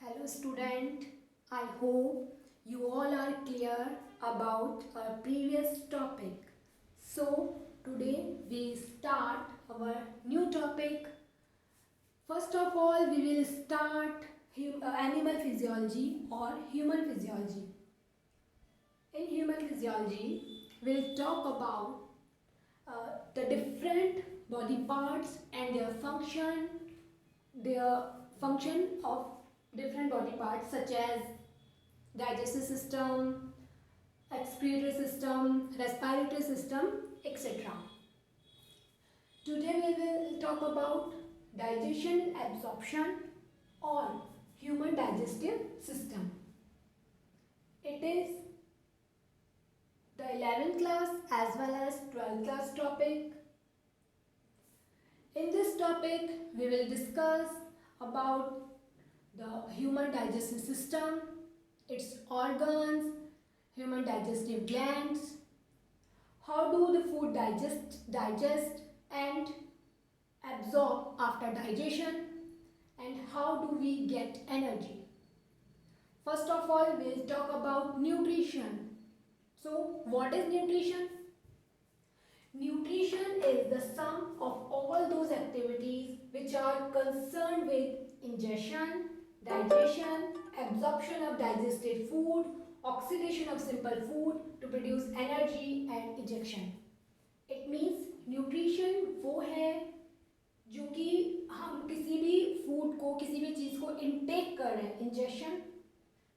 Hello student, I hope you all are clear about our previous topic. So today we start our new topic. First of all we will start animal physiology or human physiology. In human physiology we'll talk about the different body parts and their function of different body parts such as digestive system, excretory system, respiratory system, etc. Today we will talk about digestion and absorption or human digestive system. It is the 11th class as well as 12th class topic. In this topic we will discuss about the human digestive system, its organs, human digestive glands, how do the food digest and absorb after digestion, and how do we get energy. First of all, we'll talk about nutrition. So, what is nutrition? Nutrition is the sum of all those activities which are concerned with ingestion, digestion, absorption of digested food, oxidation of simple food to produce energy and ejection. It means nutrition वो है जो कि हम किसी भी food को, किसी भी चीज़ को इनटेक कर रहे हैं, इंजेक्शन,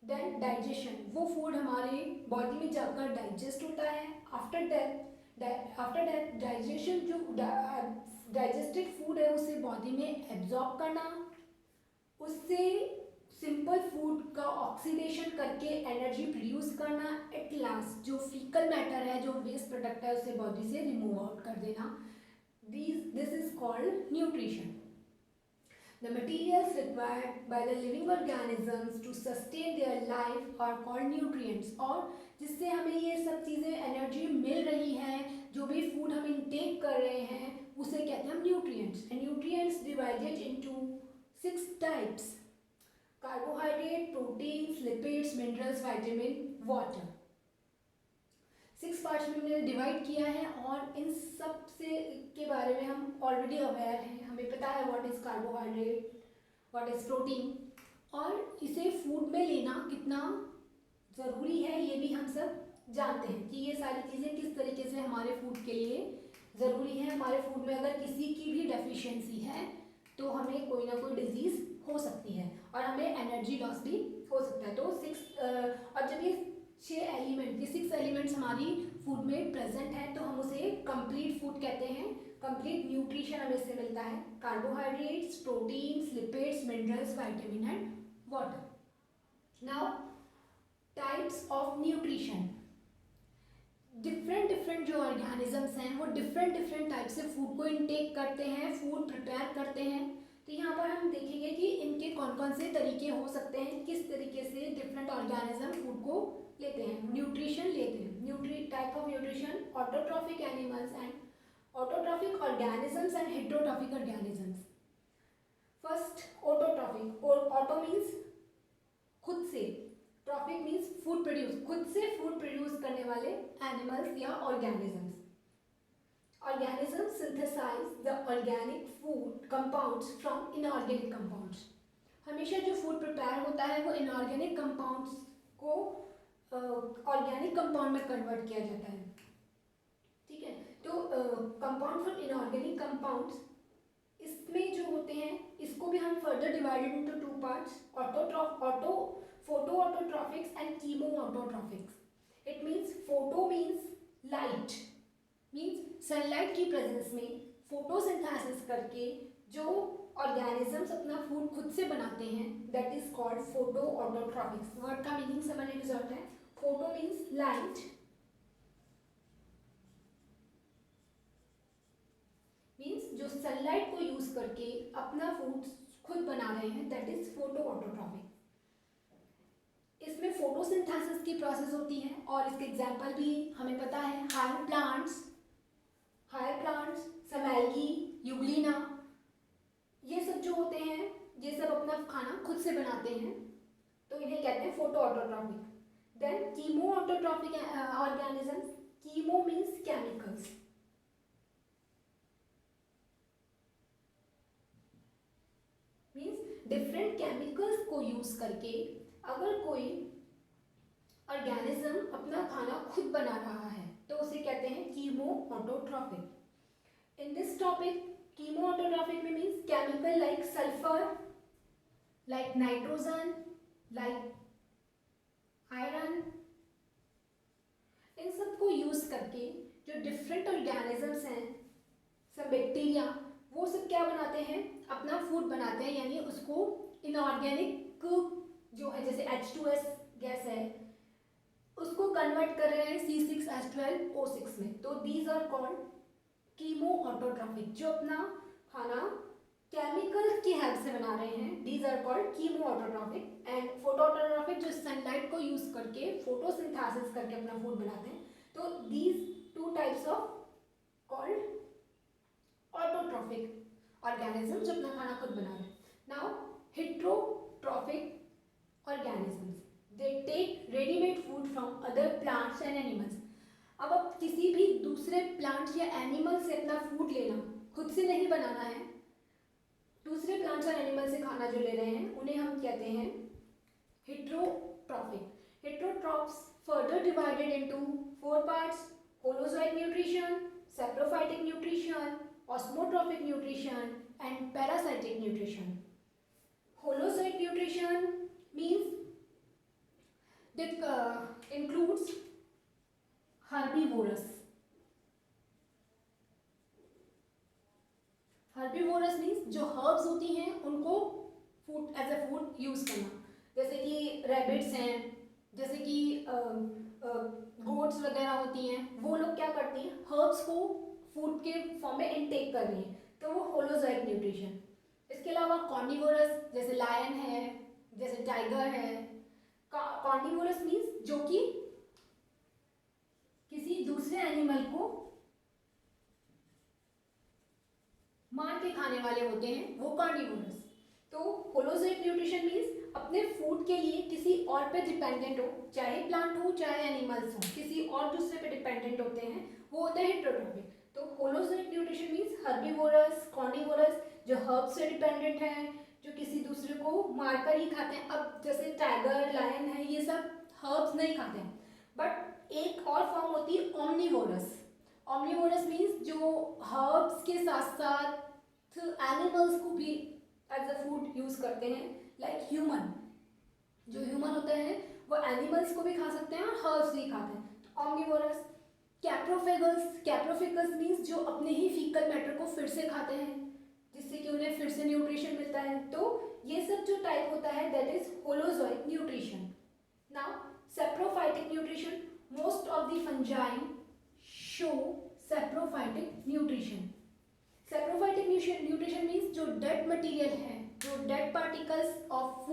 देन डाइजेशन, वो फूड हमारे बॉडी में जाकर डाइजेस्ट होता है. आफ्टर दैट डाइजेशन, जो डाइजेस्टेड फूड है उसे बॉडी में एब्जॉर्ब करना, उससे सिंपल फूड का ऑक्सीडेशन करके एनर्जी प्रोड्यूस करना, एट लास्ट जो फीकल मैटर है, जो वेस्ट प्रोडक्ट है, उसे बॉडी से रिमूव आउट कर देना. This is called nutrition. The materials required by the living organisms to sustain their life are called nutrients. और जिससे हमें ये सब चीज़ें एनर्जी मिल रही है, जो भी फूड हम इनटेक कर रहे हैं, उसे कहते हैं हम nutrients. And nutrients divided into 6 types: carbohydrate, proteins, lipids, minerals, vitamin, water. 6 parts में हमने डिवाइड किया है और इन सब से के बारे में हम ऑलरेडी अवेयर हैं. हमें पता है what is carbohydrate, what is protein, और इसे फूड में लेना कितना ज़रूरी है ये भी हम सब जानते हैं कि ये सारी चीज़ें किस तरीके से हमारे फूड के लिए ज़रूरी है. हमारे फूड में अगर किसी की भी डेफिशिएंसी है तो हमें कोई ना कोई डिजीज़ हो सकती है और हमें एनर्जी लॉस भी हो सकता है. तो और जब ये 6 एलिमेंट्स हमारी फूड में प्रेजेंट है तो हम उसे कंप्लीट फूड कहते हैं. कंप्लीट न्यूट्रिशन हमें इससे मिलता है: carbohydrates, proteins, lipids, minerals, vitamin and water. Now types of nutrition. Different जो ऑर्गेनिजम्स हैं वो डिफरेंट टाइप से फूड को इनटेक करते हैं, फूड प्रिपेयर करते हैं. तो यहाँ पर हम देखेंगे कि इनके कौन कौन से तरीके हो सकते हैं, किस तरीके से डिफरेंट ऑर्गेनिज्म फूड को लेते हैं, न्यूट्रिशन लेते हैं. Type of nutrition: autotrophic animals and autotrophic organisms and heterotrophic organisms. First, autotrophic. Auto means खुद से, ट्रॉफिक मीन्स फूड प्रोड्यूस, खुद से फूड प्रोड्यूस करने वाले एनिमल्स या organisms. Organisms synthesize the organic food compounds from inorganic compounds. हमेशा जो food prepare होता है वो इनऑर्गेनिक कंपाउंड्स को ऑर्गेनिक कंपाउंड में कन्वर्ट किया जाता है. ठीक है, तो कंपाउंड फ्रॉम इनऑर्गेनिक कंपाउंड्स, इसमें जो होते हैं इसको भी हम further divided into 2 parts: photo autotrophics and chemo autotrophics. It means photo means light, means sunlight की प्रेजेंस में फोटोसिंथेसिस करके जो ऑर्गेनिजम्स अपना फूड खुद से बनाते हैं, that is called photo autotrophics. Word का मीनिंग समझने की जरूरत है. फोटो मीन्स लाइट, मीन्स जो सनलाइट को यूज करके अपना फूड खुद बना रहे हैं, दैट इज फोटो ऑटोट्रॉफिक. इसमें फोटोसिंथेसिस की प्रोसेस होती है और इसके एग्जाम्पल भी हमें पता है: हायर प्लांट्स, सम एल्गी, यूग्लिना, ये सब जो होते हैं ये सब अपना खाना खुद से बनाते हैं उन्हें कहते हैं photo autotrophic. Then chemo autotrophic organisms. Chemo means chemicals. Means different chemicals को यूज करके अगर कोई ऑर्गेनिज्म अपना खाना खुद बना रहा है तो उसे कहते हैं chemo autotrophic. In this topic chemo autotrophic में means chemical like sulphur, like nitrogen, like iron, इन सब को यूज करके जो डिफरेंट ऑर्गेनिजम्स हैं, सब बैक्टीरिया, वो सब क्या बनाते हैं, अपना फूड बनाते हैं. यानी उसको इनऑर्गेनिक जो है जैसे H2S गैस है उसको कन्वर्ट कर रहे हैं C6H12O6 में. तो these are called chemo autotrophic. जो अपना खाना केमिकल की हेल्प से बना रहे हैं, these are called chemo autotrophic. And photo autotrophic जो सनलाइट को यूज करके फोटोसिंथेसिस करके अपना फूड बनाते हैं. तो these two types of called autotrophic organism जो अपना खाना खुद बना रहे हैं. Now heterotrophic organisms, they take readymade food from other plants and animals. अब आप किसी भी दूसरे प्लांट्स या एनिमल से अपना फूड लेना, खुद से नहीं बनाना है, दूसरे प्लांट्स और एनिमल से खाना जो ले रहे हैं उन्हें हम कहते हैं heterotrophic. Heterotrophs further divided into 4 parts: holozoic nutrition, saprophytic nutrition, osmotrophic nutrition and parasitic nutrition. Holozoic nutrition means that includes herbivorous. Herbivorous means जो हर्ब्स होती हैं उनको food as a food use करना. जैसे कि रैबिट्स हैं, जैसे कि गोट्स वगैरह होती हैं, वो लोग क्या करती हैं, हर्ब्स को फूड के फॉर्म में इनटेक कर रही हैं, तो वो होलोजोइक न्यूट्रिशन. इसके अलावा कॉर्निवोरस जैसे लायन है, जैसे टाइगर है. कॉर्निवोरस मीन्स जो कि किसी दूसरे एनिमल को मार के खाने वाले होते हैं, वो कार्निवोरस. तो होलोजोइक न्यूट्रिशन मीन्स अपने फूड के लिए किसी और पे डिपेंडेंट हो, चाहे प्लांट हो चाहे एनिमल्स हो, किसी और दूसरे पे डिपेंडेंट होते हैं, वो होते हैं हेट्रोट्रॉफिक. तो holozoic nutrition means herbivorous, carnivorous, जो हर्ब से डिपेंडेंट हैं, जो किसी दूसरे को मारकर ही खाते हैं. अब जैसे टाइगर, लायन है, ये सब हर्ब्स नहीं खाते हैं. बट एक और फॉर्म होती है ओमनिवोरस. ओमनिवोरस मीन्स जो हर्ब्स के साथ साथ एनिमल्स को भी एज अ फूड यूज करते हैं. लाइक ह्यूमन, जो ह्यूमन होते हैं वो एनिमल्स को भी खा सकते हैं और हर्ब्स भी खाते हैं. तो ओमनिवोरस. कैप्रोफेगस. कैप्रोफेगस मीन्स जो अपने ही फीकल मैटर को फिर से खाते हैं, जिससे कि उन्हें फिर से न्यूट्रिशन मिलता है. तो ये सब जो टाइप होता है that is holozoic nutrition. Now saprophytic nutrition. Most of the fungi show saprophytic nutrition. Saprophytic nutrition means जो डेड मटेरियल है, जो डेड पार्टिकल्स ऑफ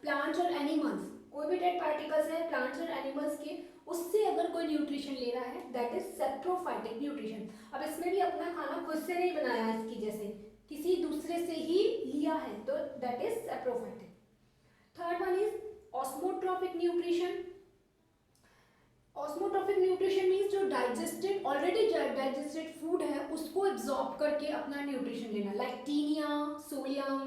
प्लांट्स और एनिमल्स, कोई भी डेड पार्टिकल्स है प्लांट्स और एनिमल्स के, उससे अगर कोई न्यूट्रिशन ले रहा है दैट इज सैप्रोफाइटिक न्यूट्रिशन. अब इसमें भी अपना खाना खुद से नहीं बनाया, इसकी जैसे किसी दूसरे से ही लिया है, तो that is saprophytic. Third one is osmotrophic nutrition. Osmotrophic nutrition means जो डाइजेस्टेड, ऑलरेडी डाइजेस्टेड फूड है उसको एब्जॉर्ब करके अपना न्यूट्रिशन लेना. Like Taenia, sodium,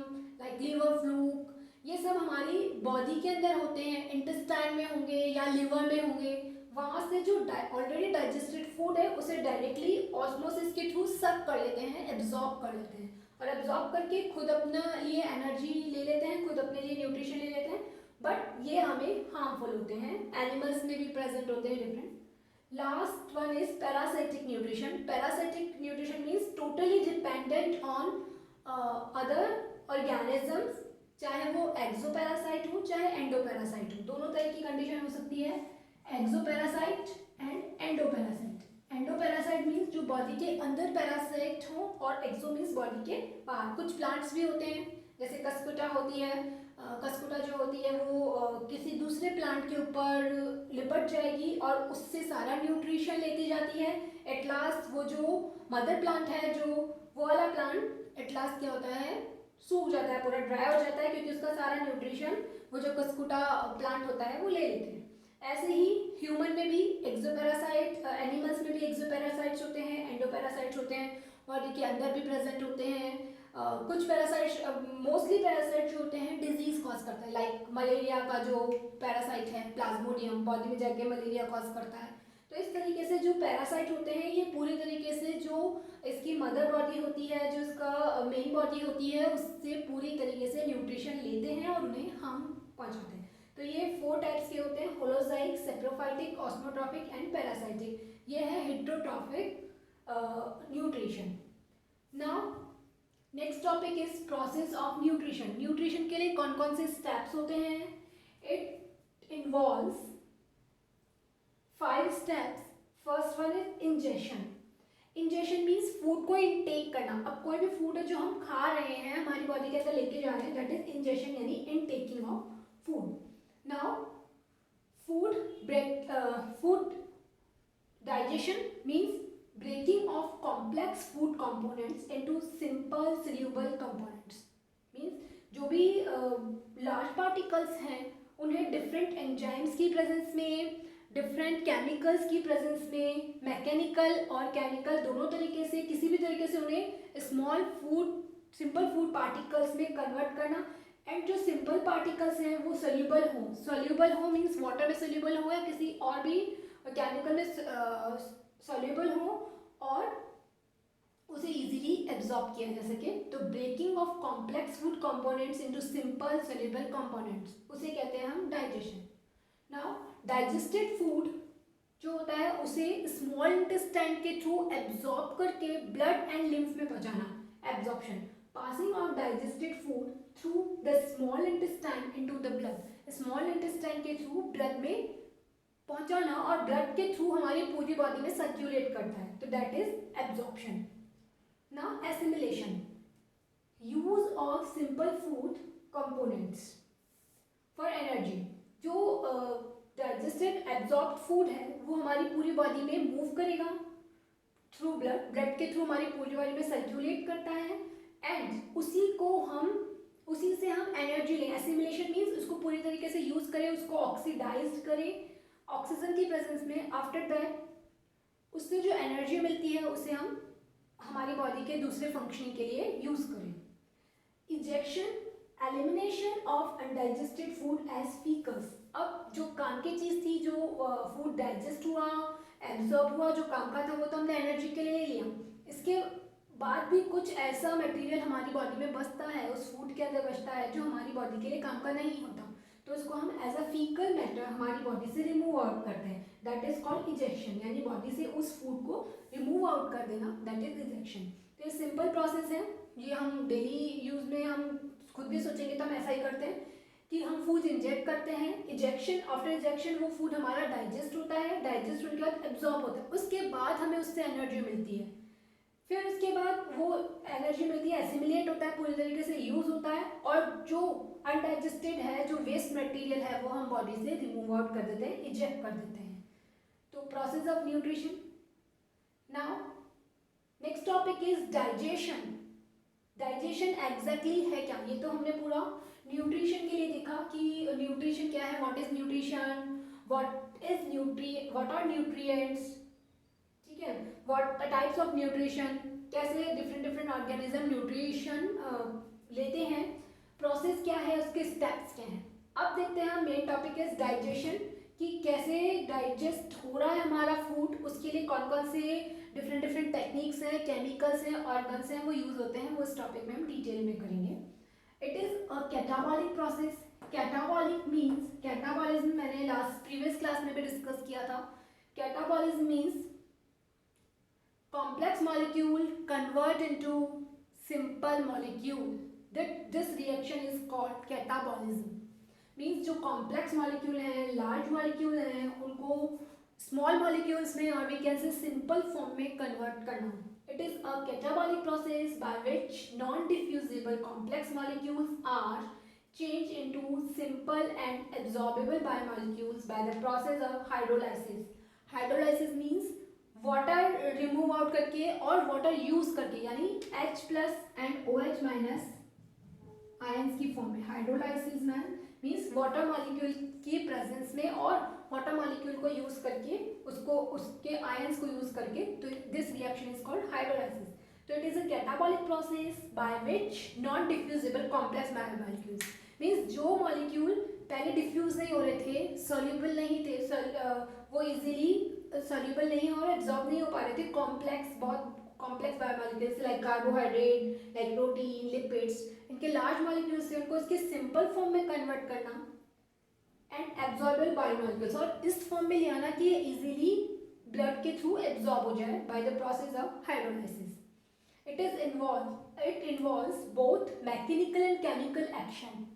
like liver fluke, ये सब हमारी बॉडी के अंदर होते हैं, इंटेस्टाइन में होंगे या लिवर में होंगे. वहाँ से जो ऑलरेडी डाइजेस्टेड फूड है उसे डायरेक्टली ऑस्मोसिस के थ्रू सक कर लेते हैं, एब्जॉर्ब कर लेते हैं, और एब्जॉर्ब करके खुद अपने लिए एनर्जी ले लेते हैं, खुद अपने लिए न्यूट्रिशन ले लेते हैं. बट ये हमें हार्मफुल होते हैं. एनिमल्स में भी प्रेजेंट होते हैं different. Last one is parasitic nutrition. Parasitic nutrition means totally dependent on other organisms, चाहे वो एक्सोपैरासाइट हो चाहे एंडोपैरासाइट हो. दोनों तरह की कंडीशन हो सकती है, एक्सोपैरासाइट एंड एंडोपैरासाइट. एंडोपैरासाइट मीन्स जो बॉडी के अंदर पैरासाइट हो, और एक्सो मीन्स बॉडी के बाहर. कुछ प्लांट्स भी होते हैं जैसे कस्कुटा होती है. कस्कुटा जो होती है वो किसी दूसरे प्लांट के ऊपर लिपट जाएगी और उससे सारा न्यूट्रिशन लेती जाती है. एट लास्ट वो जो मदर प्लांट है, जो वो वाला प्लांट एट लास्ट क्या होता है, सूख जाता है, पूरा ड्राई हो जाता है, क्योंकि उसका सारा न्यूट्रिशन वो जो कस्कुटा प्लांट होता है वो ले लेते हैं। ऐसे ही ह्यूमन में भी एक्सोपैरासाइट, एनिमल्स में भी एक्सोपैरासाइट्स होते हैं, एंडोपैरासाइट्स होते हैं, बॉडी के अंदर भी प्रेजेंट होते हैं। कुछ पैरासाइट्स, मोस्टली पैरासाइट जो होते हैं डिजीज कॉज करते हैं, लाइक मलेरिया का जो पैरासाइट है प्लाज्मोडियम, बॉडी में जाके मलेरिया कॉज करता है। तो इस तरीके से जो पैरासाइट होते हैं ये पूरी तरीके से जो इसकी मदर बॉडी होती है, जो इसका मेन बॉडी होती है, उससे पूरी तरीके से न्यूट्रिशन लेते हैं और उन्हें हम पहुंचाते हैं। तो ये 4 टाइप्स के होते हैं, होलोजाइक, सेप्रोफाइटिक, ऑस्मोट्रॉफिक एंड पैरासाइटिक। ये है heterotrophic nutrition. Now next topic is process of nutrition. Nutrition के लिए कौन कौन से स्टेप्स होते हैं? It involves 5 steps. First one is ingestion. Ingestion means food को इनटेक करना। अब कोई भी फूड है जो हम खा रहे हैं, हमारी बॉडी के अंदर लेके जा रहे हैं, दैट इज इंजेशन, यानी intaking of food. Now food digestion means breaking of complex food components into simple soluble components, means जो भी large particles हैं उन्हें different enzymes की presence में, different chemicals की presence में, mechanical और chemical दोनों तरीके से, किसी भी तरीके से उन्हें small food, simple food particles में convert करना। एंड जो सिंपल पार्टिकल्स हैं वो सोल्यूबल हो, सोल्यूबल हो मीन्स वाटर में सोल्यूबल हो या किसी और भी केमिकल में सोल्यूबल हो और उसे इजीली एब्जॉर्ब किया जा सके। तो breaking off complex food components into simple soluble components, उसे कहते हैं हम डाइजेशन। नाउ डाइजेस्टेड फूड जो होता है उसे स्मॉल इंटेस्टाइन के थ्रू एब्जॉर्ब करके ब्लड एंड लिम्फ में पहुंचाना, absorption. Passing of digested food through the small intestine into the blood, small intestine के थ्रू ब्लड में पहुंचाना और ब्लड के थ्रू हमारी पूरी बॉडी में सर्कुलेट करता है, तो that is absorption. Now assimilation, use of simple food components for energy. जो डाइजेस्टेड एब्जॉर्ब फूड है वो हमारी पूरी बॉडी में मूव करेगा थ्रू ब्लड, ब्लड के थ्रू हमारी पूरी बॉडी में सर्कुलेट करता है एंड उसी से हम एनर्जी लें। एसिमिलेशन मीन्स उसको पूरी तरीके से यूज करें, उसको ऑक्सीडाइज करें ऑक्सीजन की प्रेजेंस में। आफ्टर दैट उससे जो एनर्जी मिलती है उसे हम हमारी बॉडी के दूसरे फंक्शनिंग के लिए यूज करें। Ejection, elimination of undigested food as faeces. अब जो काम की चीज़ थी, जो फूड डाइजेस्ट हुआ, एब्जॉर्ब हुआ, जो काम का था वो तो हमने एनर्जी के लिए लिया। इसके बाद भी कुछ ऐसा मटेरियल हमारी बॉडी में बचता है, उस फूड के अंदर बचता है जो हमारी बॉडी के लिए काम का नहीं होता, तो इसको हम एज अ फीकल मैटर हमारी बॉडी से रिमूव आउट करते हैं, दैट इज कॉल्ड इजेक्शन। यानी बॉडी से उस फूड को रिमूव आउट कर देना, दैट इज इजेक्शन। तो ये सिंपल प्रोसेस है, ये हम डेली यूज में हम खुद भी सोचेंगे तो हम ऐसा ही करते हैं कि हम फूड इंजेक्ट करते हैं। इजेक्शन, आफ्टर इजेक्शन वो फूड हमारा डाइजेस्ट होता है, डाइजेस्ट होने के बाद एब्जॉर्ब होता है, उसके बाद हमें उससे एनर्जी मिलती है। फिर उसके बाद वो एनर्जी मिलती है, एसिमिलेट होता है, पूरी तरीके से यूज होता है, और जो अनडाइजेस्टेड है, जो वेस्ट मटेरियल है, वो हम बॉडी से रिमूव आउट कर देते हैं, इजेक्ट कर देते हैं। तो process of nutrition. Now next topic is digestion. Digestion exactly है क्या? ये तो हमने पूरा न्यूट्रिशन के लिए देखा कि न्यूट्रिशन क्या है, what is nutrition, what are nutrients, ठीक है, व्हाट टाइप्स ऑफ न्यूट्रिशन, कैसे डिफरेंट ऑर्गेनिज्म न्यूट्रिशन लेते हैं, प्रोसेस क्या है, उसके स्टेप्स क्या हैं। अब देखते हैं मेन टॉपिक इज डाइजेशन, कि कैसे डाइजेस्ट हो रहा है हमारा फूड, उसके लिए कौन कौन से डिफरेंट टेक्निक्स हैं, केमिकल्स हैं, ऑर्गन्स हैं, वो यूज होते हैं, वो इस टॉपिक में हम डिटेल में करेंगे। It is a catabolic process. Catabolic means, catabolism मैंने प्रीवियस क्लास में भी डिस्कस किया था। Catabolism means complex molecule convert into simple molecule, that this reaction is called catabolism। means जो complex molecule हैं, large molecule हैं, उनको small molecules में और we can say simple form में convert करना। it is a catabolic process by which non-diffusible complex molecules are changed into simple and absorbable biomolecules by the process of hydrolysis। hydrolysis means water remove out करके और water use करके, यानी H+ and OH- ions की form में। Hydrolysis man means water molecule की presence में और water molecule को यूज करके उसको उसके आयंस को यूज करके, तो this reaction is called hydrolysis. तो it is a catabolic process by which non diffusible complex biomolecules means जो मॉलिक्यूल पहले डिफ्यूज नहीं हो रहे थे, सॉल्यूबल नहीं थे, वो इजीली सॉल्यूबल नहीं और एब्जॉर्ब नहीं हो पा रहे थे, कॉम्प्लेक्स बहुत complex biomolecules like carbohydrate, like protein, lipids, इनके लार्ज मॉलिक्यूल्स से उनको इसके सिंपल फॉर्म में कन्वर्ट करना एंड एब्जॉर्बल बायोमॉलिक्यूल्स, और इस फॉर्म में ले आना कि ये इजीली ब्लड के थ्रू एब्जॉर्ब हो जाए by the process of hydrolysis. It involves both mechanical and chemical action.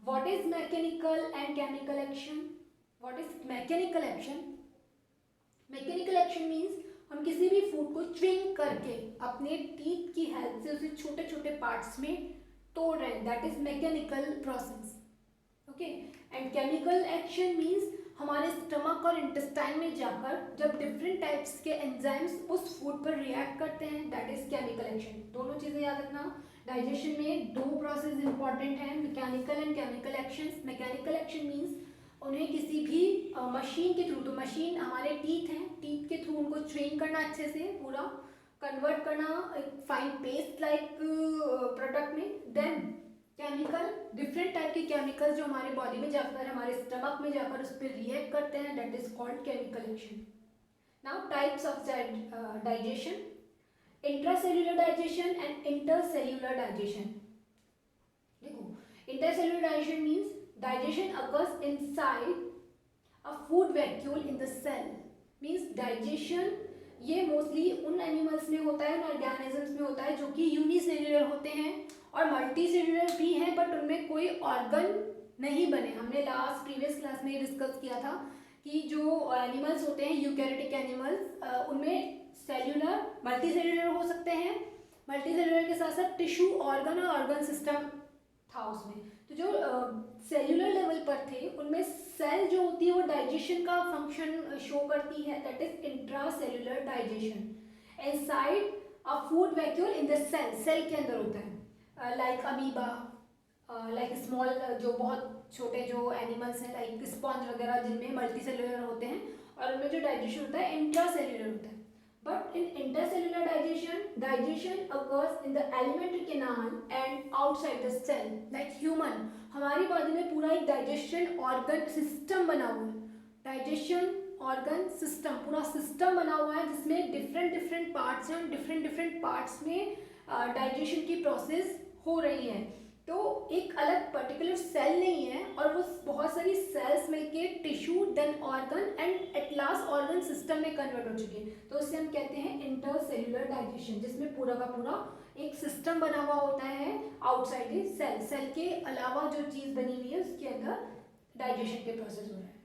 What is mechanical and chemical action? What is mechanical action? Mechanical action means हम किसी भी फूड को च्विंग करके अपने teeth की हेल्प से उसे छोटे छोटे पार्ट्स में तोड़ रहे हैं, that is mechanical process. Okay, and chemical action means हमारे स्टमक और इंटेस्टाइन में जाकर जब डिफरेंट टाइप्स के एंजाइम्स उस फूड पर रिएक्ट करते हैं, दैट इज केमिकल एक्शन। दोनों चीज़ें याद रखना, डाइजेशन में दो प्रोसेस इंपॉर्टेंट हैं, mechanical and chemical actions. Mechanical action means उन्हें किसी भी मशीन के थ्रू, तो मशीन हमारे टीथ हैं, टीथ के थ्रू उनको च्विंग करना, अच्छे से पूरा कन्वर्ट करना एक फाइन पेस्ट लाइक प्रोडक्ट में। देन केमिकल, डिफरेंट टाइप के केमिकल्स जो हमारे बॉडी में जाकर, हमारे स्टमक में जाकर उस पर रिएक्ट करते हैं, that is called chemical action. Now types of digestion, intracellular digestion and intercellular digestion. देखो, intercellular digestion means digestion occurs inside a food vacuole in the cell means digestion ये मोस्टली उन animals में होता है, उन organisms में होता है जो कि यूनिसेल्युलर होते हैं और मल्टीसेल्युलर भी हैं, बट उनमें कोई ऑर्गन नहीं बने। हमने लास्ट प्रीवियस क्लास में डिस्कस किया था कि जो एनिमल्स होते हैं यूकैरियोटिक एनिमल्स, उनमें सेल्युलर मल्टीसेल्युलर हो सकते हैं, मल्टीसेल्युलर के साथ साथ टिश्यू ऑर्गन और ऑर्गन सिस्टम था उसमें। तो जो सेल्यूलर लेवल पर थे उनमें सेल जो होती है वो डाइजेशन का फंक्शन शो करती है, that is intracellular digestion. Inside a food vacuole in the cell, cell के अंदर होता है, लाइक अमीबा, लाइक स्मॉल, जो बहुत छोटे जो एनिमल्स हैं लाइक स्पॉन्ज वगैरह जिनमें मल्टीसेल्यूलर होते हैं, और उनमें जो डाइजेशन होता है इंट्रासेल्यूलर होता है। But in intercellular digestion, digestion occurs in the alimentary canal and outside the cell. Like human, हमारी बॉडी में पूरा एक डाइजेशन ऑर्गन सिस्टम बना हुआ है, डाइजेशन ऑर्गन सिस्टम, पूरा सिस्टम बना हुआ है जिसमें डिफरेंट डिफरेंट पार्ट्स हैं, डिफरेंट डिफरेंट पार्ट्स में डाइजेशन की प्रोसेस हो रही है। तो एक अलग पर्टिकुलर सेल नहीं है, और वो बहुत सारी सेल्स मिलके tissue, then organ and at last organ system में कन्वर्ट हो चुके हैं, तो उसे हम कहते हैं इंटरसेल्युलर डाइजेशन, जिसमें पूरा का पूरा एक सिस्टम बना हुआ होता है आउटसाइड द सेल, सेल के अलावा जो चीज़ बनी हुई है उसके अंदर डाइजेशन के प्रोसेस हो रहा है।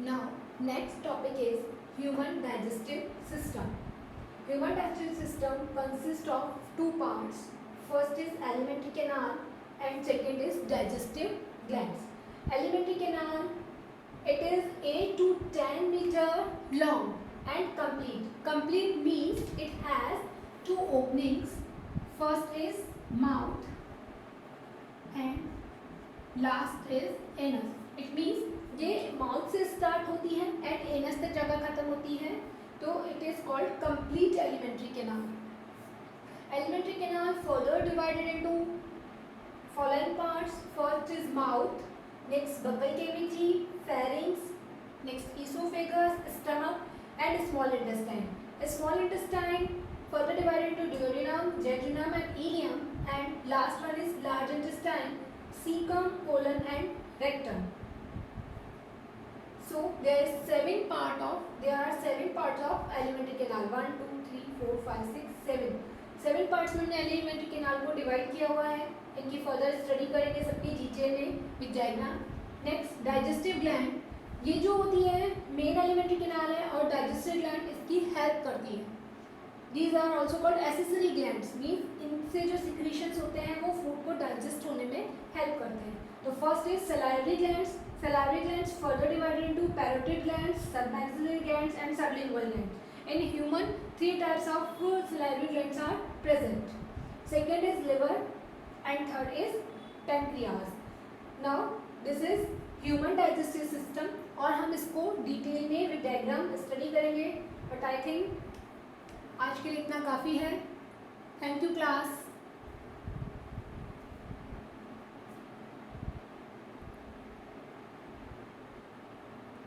Now, next topic is human digestive system. Human digestive system consists of two parts. First is alimentary canal and second is digestive glands. Alimentary canal, it is 8 to 10 meter long and complete. Complete means it has two openings. First is mouth and last is anus. It means ये mouth से start होती है and anus तक जाकर खत्म होती है, तो it is called complete alimentary canal. Alimentary canal further divided into following parts. First is mouth, next buccal cavity, pharynx, next oesophagus, stomach and small intestine. Small intestine further divided into duodenum, jejunum and ileum, and last one is large intestine, cecum, colon and rectum. So there are seven parts of alimentary canal. 1, 2, 3, 4, 5, 6, 7. 7 parts में हमने alimentary canal को divide किया हुआ है। इनकी further study करेंगे सबकी detail में with diagram. Next, digestive gland, ये जो होती है main alimentary canal है, और digestive gland इसकी help करती है। These are also called accessory glands, means इनसे जो secretions होते हैं वो food को digest होने में help करते हैं। तो first is salivary glands. Salivary glands further divided into parotid glands, submaxillary glands, and sublingual glands. In human, 3 types of salivary glands are present. Second is liver, and third is pancreas. Now this is human digestive system और हम इसको detail में with diagram study करेंगे, but I think आज के लिए इतना काफ़ी है. Thank you class.